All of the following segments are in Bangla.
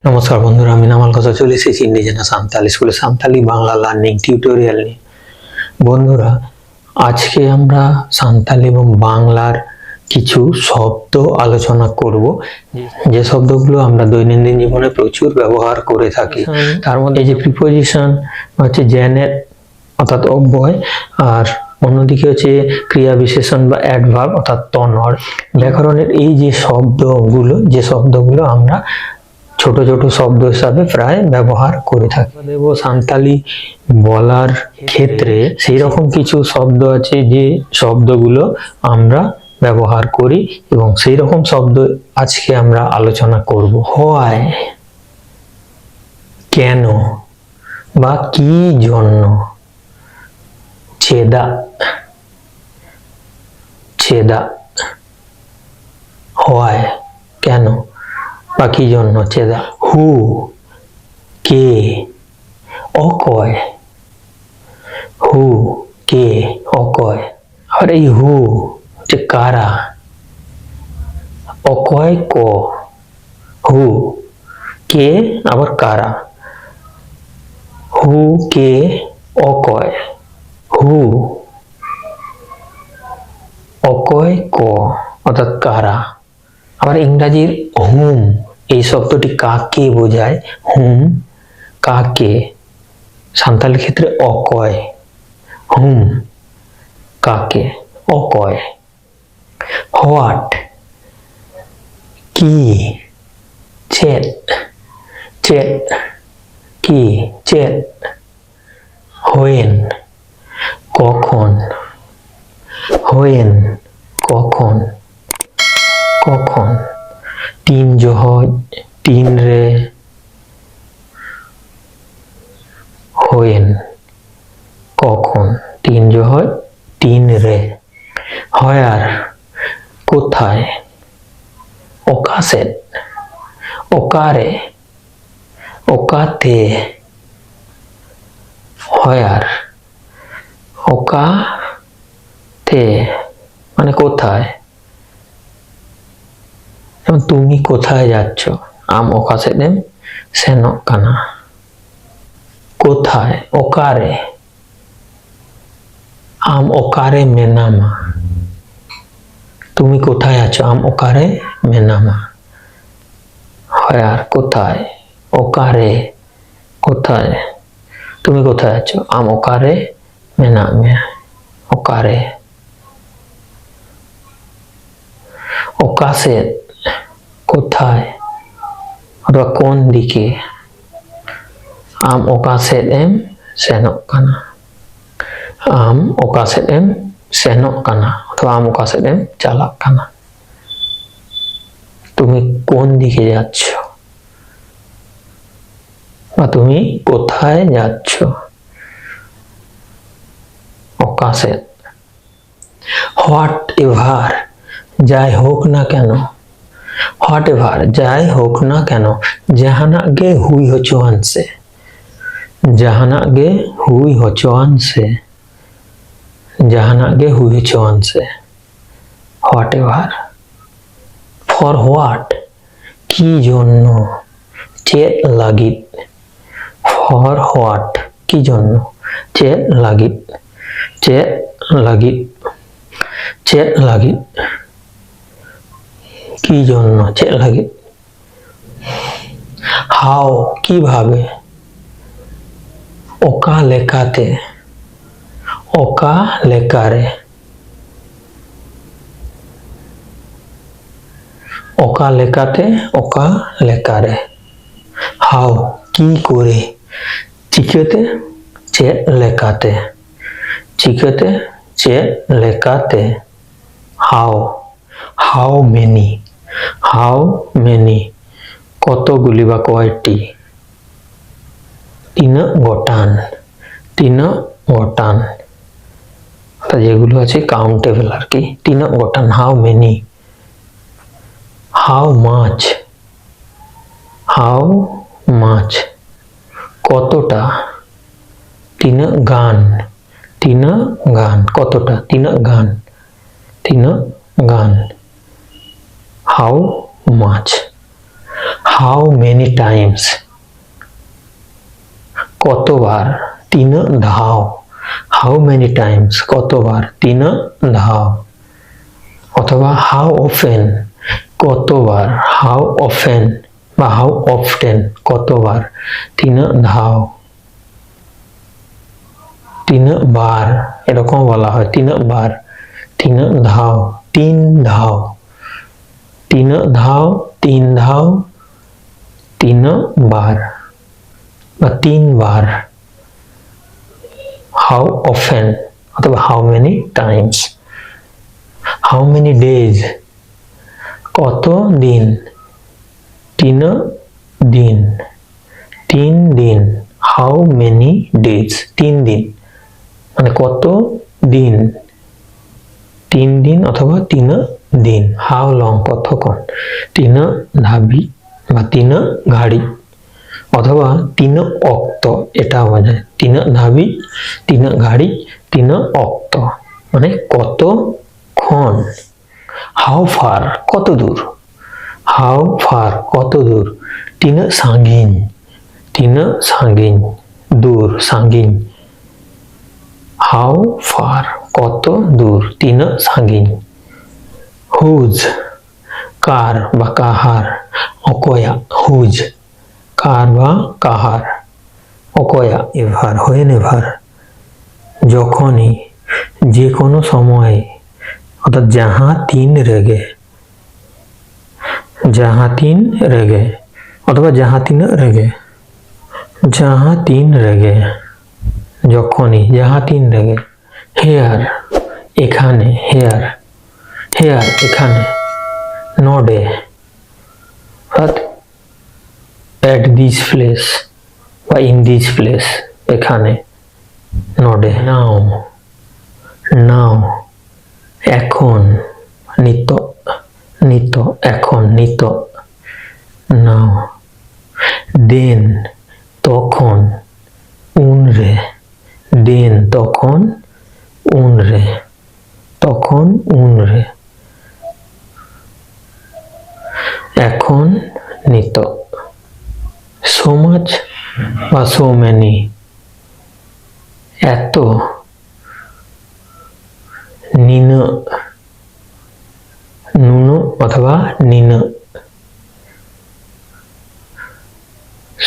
নমস্কার বন্ধুরা, আমি নামাল কথা চলে এসেছি ইন্ডিজেনা সান্তালি স্কুলে সান্তালি বাংলা লার্নিং টিউটোরিয়াল নিয়ে। বন্ধুরা, আজকে আমরা সান্তালি এবং বাংলার কিছু শব্দ আলোচনা করব, যে শব্দগুলো আমরা দৈনন্দিন জীবনে প্রচুর ব্যবহার করে থাকি। তার মধ্যে এই যে প্রিপোজিশন হচ্ছে জেনের অর্থাৎ অব্যয়, আর অন্যদিকে হচ্ছে ক্রিয়া বিশেষণ বা অ্যাডভার্ব অর্থাৎ তনর। ব্যাকরণের এই যে শব্দগুলো আমরা ছোট ছোট শব্দ হিসাবে প্রায় ব্যবহার করে থাকি। দেব সান্তালি বলার ক্ষেত্রে সেই রকম কিছু শব্দ আছে যে শব্দগুলো আমরা ব্যবহার করি এবং সেই রকম শব্দ আজকে আমরা আলোচনা করব। হয়, কেন বা কি জন্য। ছেদা, ছেদা। হয়, কেন বা কি জন্য, ছেদা। হু, কে, অকয়। হু, কে, অকয়। আর এই হু হচ্ছে কারা, অকয় ক। হু, কে, আবার কারা। হু, কে, অকয়। হু, অকয় ক অর্থাৎ কারা। আবার ইংরাজির হুম, এই শব্দটি কাকে বোঝায়। হুম, কাকে। সান্তালি ক্ষেত্রে অকয়। হুম, কাকে, অকয়। হোয়াট, কি। চেত, চেত, কি, চেত। হোয়েন, কখন। হোয়েন, কখন, কখন। তিন জহজ, তিন রে। হোয়েন, কখন। তিন জহজ, তিন রে। হয়ার, কোথায়। অকাশের, অকারে, অকাতে। হয়ার, অকাতে মানে কোথায়। তুমি কোথায় যাচ্ছ। আম অকাশে দেম সেনক কানা। কোথায়, অকারে। আম অকারে মেনামা। তুমি কোথায় আছো। আম অকারে মেনামা। হয়ার, কোথায়। অকারে, কোথায়। তুমি কোথায় আছো। আম অকারে মেনামে। অকারে। অকাশে, কোথায় অথবা কোন দিকে। আম অকাশের এম সেনক কানা। আম অকাশের এম সেনক কানা অথবা আম অকাশের এম চালাক কানা। তুমি কোন দিকে যাচ্ছ বা তুমি কোথায় যাচ্ছ। অকাশের। হোয়াট এভার, যাই হোক না কেন। হোয়াট এভার, যাই হোক না কেন। জাহানাক গে হুই হচোয়ান সে। জাহানাক গে হুই হচোয়ান সে। জাহানাক গে হুই হচোয়ান সে। Whatever. ফর হোয়াট, কি জন্য। চেত লাগিত। ফর হোয়াট, কি জন্য। চেত লাগিত, চেত লাগিত, চেত লাগিত। কি জন্য, চেত লাগিত। হাও, কিভাবে। ওকা লেখাতে, ওকা লেকারে। ওকা লেখাতে, ওকা লেকারে। হাও, কি করে। চিকেতে, চেত লেখাতে। চিকেতে, চেত লেখাতে। হাও, হাউ মেনি। হাউ মেনি, কতগুলি বা কয়টি। তিনক গটান, তিনক গটান যেগুলো আছে কাউন্টেবল আর কি। তিনক গটান, how many. How much, how much, কতটা। তিনক গান, তিনক গান, কতটা। তিনক গান, তিনক গান। How much. How many times, কতবার, তিন ধাও, হাউ মেনি টাইমস কতবার, তিন ধাও। অথবা হাউ অফেন, কতবার, হাউ অফেন বা হাউ অফটেন কতবার, তিন ধাও। তিন বার এরকম বলা হয়, তিন বার, তিন ধাও, তিন ধাও, তিন ধাও, তিন ধাও, তিন বার বা তিনবার। হাউ অফেন অথবা how many Times. How many days, কত দিন, তিন দিন, তিন দিন। হাউ মেনি ডেজ, তিন দিন, মানে কত দিন, তিন দিন অথবা তিন দিন। হাউ লং, কতক্ষণ, তিন ধাবি বা তিন ঘাড়ি অথবা তিন অক্ত, এটা বোঝায় তিন ধাবি, তিন ঘাড়ি, তিন অক্ত, মানে কতক্ষণ। হাউ ফার, কত দূর, হাউ ফার কত দূর, তিন সাঙ্গিন, তিন সাঙ্গিন, দূর, সাঙ্গিন। হাউ ফার কত দূর, তিন সাঙ্গিন। হুজ, কার বা কাহার, অকয়া, হুজ, কার বা কাহার, অকয়া। এভার, হোয়েন এভার, যখনই, যে কোনো সময়, অর্থাৎ যাহা তিন রেগে, যাহা তিন রেগে অথবা যাহা তিন রেগে, যাহা তিন রেগে, যখনই, যাহা তিন রেগে। হেয়ার, এখানে, হেয়ার, হেয়ার এখানে। নডে, অর্থাৎ at this place বা in this place, এখানে, নডে। নাও, নাও এখন, নিত, নিত এখন, নিত, নাও। দেন তখন, উনরে, দেন তখন, উনরে, তখন, উনরে। এখন, নিত। সো মাচ বা সো মেনি, এত, নিন, নুন অথবা নিন।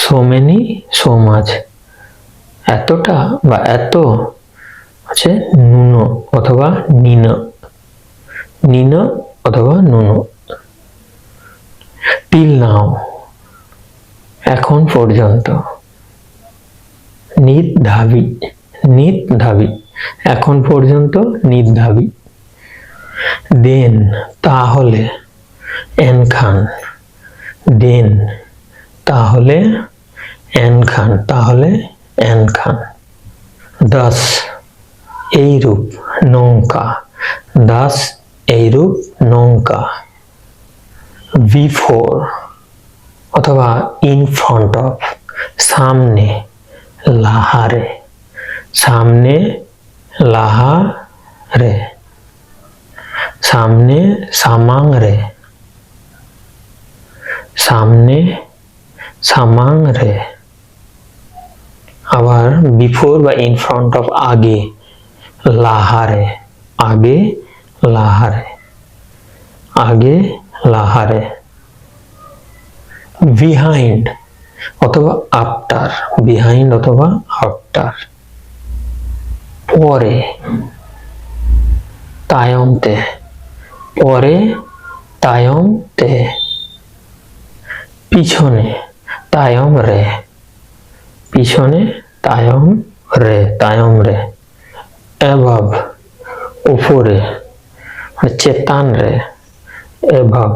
সো মেনি, সো মাচ, এতটা বা এত হচ্ছে নুন অথবা নিন, নিন অথবা নুন। টিল নাও, এখন পর্যন্ত। নির্ধাবী, নির্ধাবী, এখন পর্যন্ত নির্ধাবী। দেন তাহলে, এনখান, দেন তাহলে, এনখান, তাহলে, এনখান। দাস এইরূপ, নৌকা, দাস এইরূপ, নৌকা। বিফোর অথবা ইন ফ্রন্ট অফ, সামনে, লাহারে, সামনে, লাহারে। সামনে, সামাং রে, সামনে, সামাং রে। আবার বিফোর বা ইন ফ্রন্ট অফ, আগে, লাহারে, আগে, লাহারে, আগে, লাহারে। বিহাইন্ড অথবা আফটার, বিহাইন্ড অথবা আফটার। পরে, তায়মতে, পরে, তায়মতে। পিছনে, তায়ম রে, পিছনে, তায়ম রে, তায়ম রে। অ্যাবাভ, উপরে, চেতান রে, অ্যাবাভ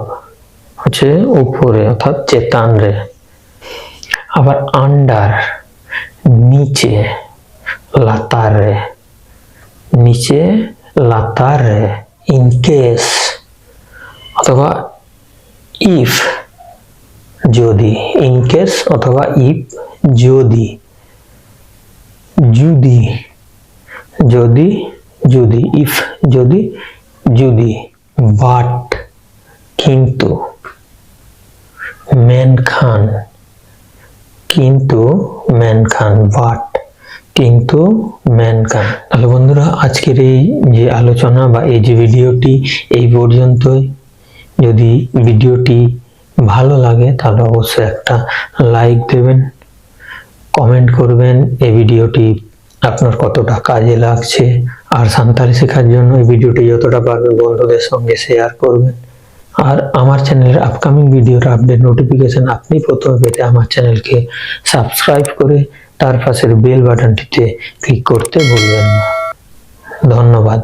হচ্ছে উপরে অর্থাৎ চেতান রে। আবার আন্ডার, নিচে, লাতার রে, নিচে, লাতার রে। ইন কেস অথবা ইফ, যদি, ইন কেস অথবা ইফ, যদি। যদি, যদি, যদি, ইফ, যদি, যদি। বাট, কিন্তু। ম্যান খান, কিন্তু ম্যান খান, বাট কিন্তু ম্যান খান। তাহলে বন্ধুরা, আজকের এই যে আলোচনা বা এই যে ভিডিওটি এই পর্যন্তই। যদি ভিডিওটি ভালো লাগে তাহলে অবশ্যই একটা লাইক দেবেন, কমেন্ট করবেন এই ভিডিওটি আপনার কতটা কাজে লাগছে, আর সাঁওতালি শেখার জন্য এই ভিডিওটি যতটা পারবেন বন্ধুদের সঙ্গে শেয়ার করবেন। আর আমার চ্যানেলের আপকামিং ভিডিওর আপডেট নোটিফিকেশন আপনি প্রথমে পেতে আমার চ্যানেলকে সাবস্ক্রাইব করে তার পাশের বেল বাটনটিতে ক্লিক করতে ভুলবেন না। ধন্যবাদ।